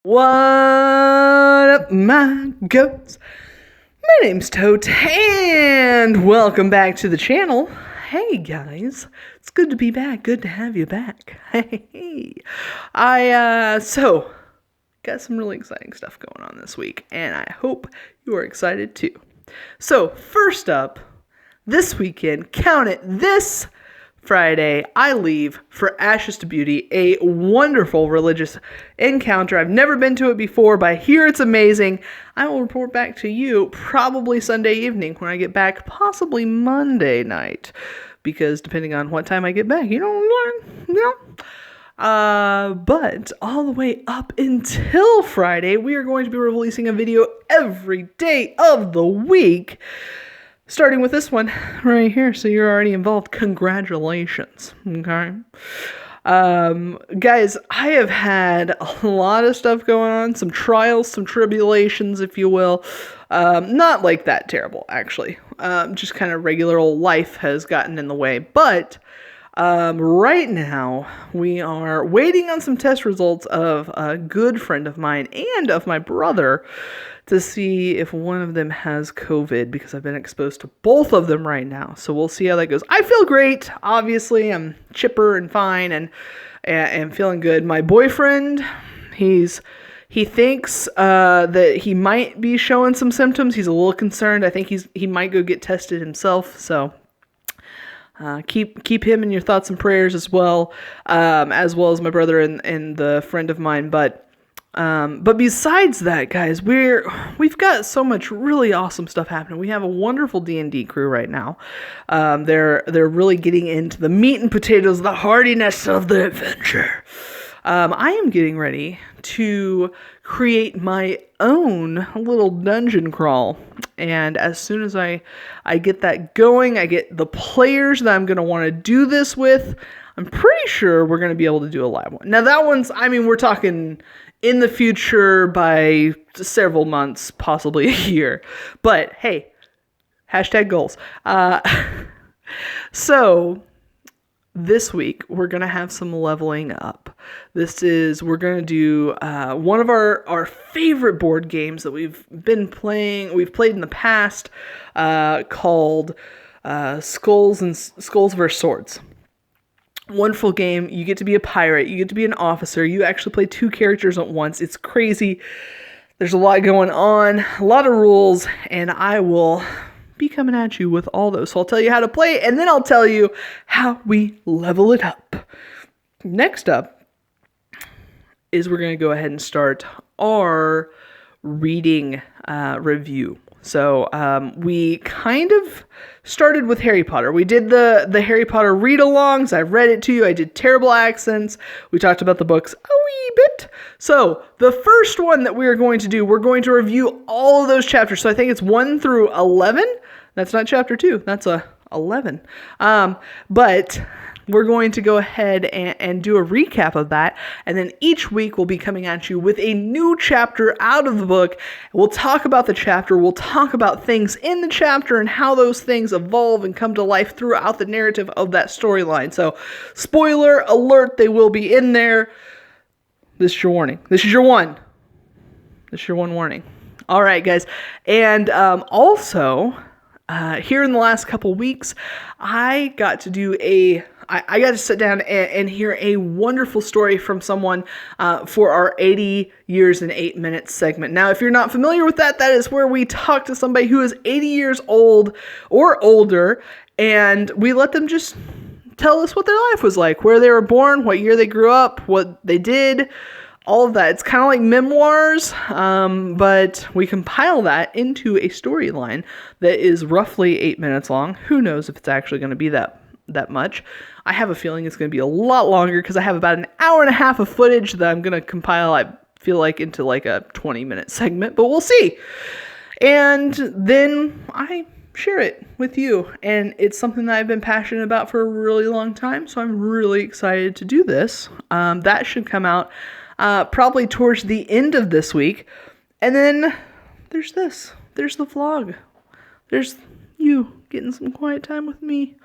What up, my goats? My name's Tote, and welcome back to the channel. Hey guys, it's good to be back. Good to have you back. Hey, so got some really exciting stuff going on this week, and I hope you are excited too. So first up, this weekend, count it, this Friday, I leave for Ashes to Beauty, a wonderful religious encounter. I've never been to it before, but I hear it's amazing. I will report back to you probably Sunday evening when I get back, possibly Monday night, because depending on what time I get back, but all the way up until Friday, we are going to be releasing a video every day of the week. Starting with this one right here, so you're already involved. Congratulations, okay? Guys, I have had a lot of stuff going on, some trials, some tribulations, if you will. Not like that terrible, actually. Just kind of regular old life has gotten in the way. But right now, we are waiting on some test results of a good friend of mine and of my brother to see if one of them has COVID, because I've been exposed to both of them right now. So we'll see how that goes. I feel great. Obviously, I'm chipper and fine and feeling good. My boyfriend, he thinks that he might be showing some symptoms. He's a little concerned. I think he might go get tested himself. So keep him in your thoughts and prayers as well as my brother and the friend of mine. But besides that, guys, we've got so much really awesome stuff happening. We have a wonderful D&D crew right now. They're really getting into the meat and potatoes, the hardiness of the adventure. I am getting ready to create my own little dungeon crawl. And as soon as I get that going, I get the players that I'm going to want to do this with, I'm pretty sure we're going to be able to do a live one. Now that one's, we're talking in the future by several months, possibly a year. But hey, hashtag goals. So this week, we're going to have some leveling up. We're going to do one of our favorite board games that we've played in the past, called Skulls vs. Swords. Wonderful game. You get to be a pirate. You get to be an officer. You actually play two characters at once. It's crazy. There's a lot going on, a lot of rules, and I will be coming at you with all those. So I'll tell you how to play, and then I'll tell you how we level it up. Next up is we're going to go ahead and start our reading review. So we kind of started with Harry Potter. We did the Harry Potter read-alongs. I read it to you. I did terrible accents. We talked about the books a wee bit. So the first one that we're going to do, we're going to review all of those chapters. So I think it's 1 through 11. That's not chapter 2. That's 11. But we're going to go ahead and do a recap of that. And then each week we'll be coming at you with a new chapter out of the book. We'll talk about the chapter. We'll talk about things in the chapter and how those things evolve and come to life throughout the narrative of that storyline. So, spoiler alert, they will be in there. This is your warning. This is your one warning. All right, guys. And also, here in the last couple weeks, I got to I got to sit down and hear a wonderful story from someone for our 80 years and 8 minutes segment. Now, if you're not familiar with that is where we talk to somebody who is 80 years old or older, and we let them just tell us what their life was like, where they were born, what year they grew up, what they did, all of that. It's kind of like memoirs, but we compile that into a storyline that is roughly 8 minutes long. Who knows if it's actually going to be that much. I have a feeling it's going to be a lot longer because I have about an hour and a half of footage that I'm going to compile, I feel like, into like a 20-minute segment, but we'll see. And then I share it with you, and it's something that I've been passionate about for a really long time, so I'm really excited to do this. That should come out probably towards the end of this week. And then there's this. There's the vlog. There's you getting some quiet time with me.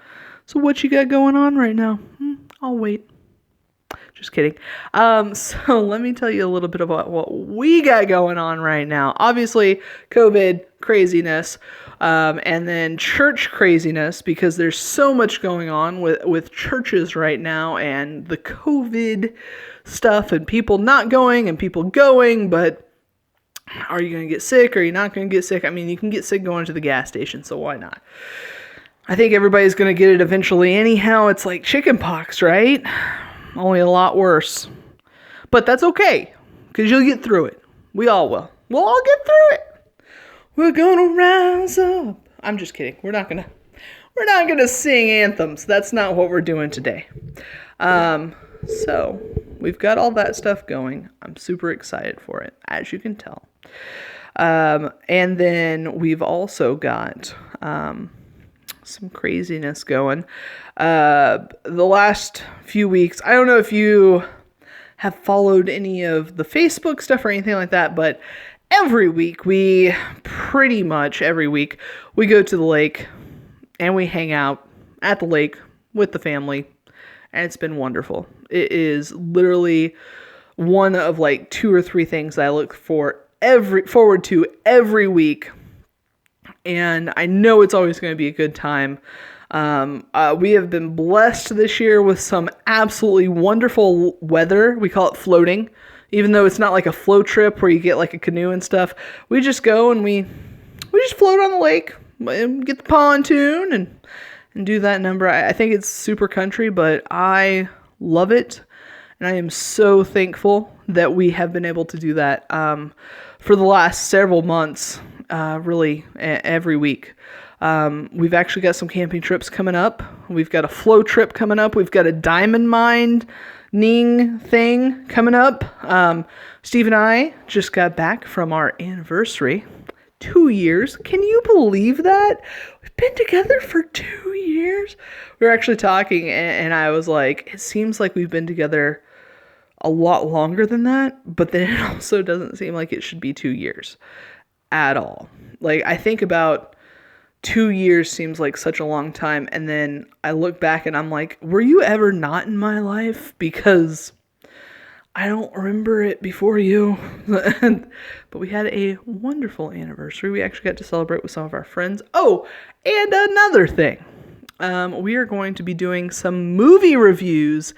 So what you got going on right now? I'll wait. Just kidding. So let me tell you a little bit about what we got going on right now. Obviously, COVID craziness, and then church craziness, because there's so much going on with churches right now and the COVID stuff and people not going and people going, but are you going to get sick? Or are you not going to get sick? I mean, you can get sick going to the gas station, so why not? I think everybody's going to get it eventually anyhow. It's like chicken pox, right? Only a lot worse. But that's okay, because you'll get through it. We all will. We'll all get through it. We're gonna rise up. I'm just kidding. We're not gonna sing anthems. That's not what we're doing today. So we've got all that stuff going. I'm super excited for it, as you can tell. And then we've also got some craziness going. The last few weeks, I don't know if you have followed any of the Facebook stuff or anything like that, but pretty much every week, we go to the lake and we hang out at the lake with the family, and it's been wonderful. It is literally one of like 2 or 3 things I look forward to every week. And I know it's always going to be a good time. We have been blessed this year with some absolutely wonderful weather. We call it floating, even though it's not like a float trip where you get like a canoe and stuff. We just go and we just float on the lake and get the pontoon and do that number. I think it's super country, but I love it. And I am so thankful that we have been able to do that for the last several months, really every week. We've actually got some camping trips coming up. We've got a flow trip coming up. We've got a diamond mining thing coming up. Steve and I just got back from our anniversary. 2 years. Can you believe that? We've been together for 2 years. We were actually talking, and I was like, it seems like we've been together a lot longer than that, but then it also doesn't seem like it should be 2 years at all. Like, I think about 2 years seems like such a long time, and then I look back and I'm like, were you ever not in my life? Because I don't remember it before you. But we had a wonderful anniversary. We actually got to celebrate with some of our friends. Oh, and another thing. We are going to be doing some movie reviews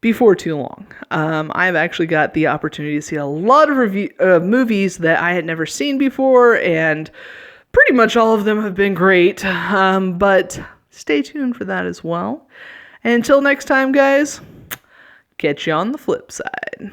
before too long. I've actually got the opportunity to see a lot of movies that I had never seen before, and pretty much all of them have been great. But stay tuned for that as well. And until next time, guys, catch you on the flip side.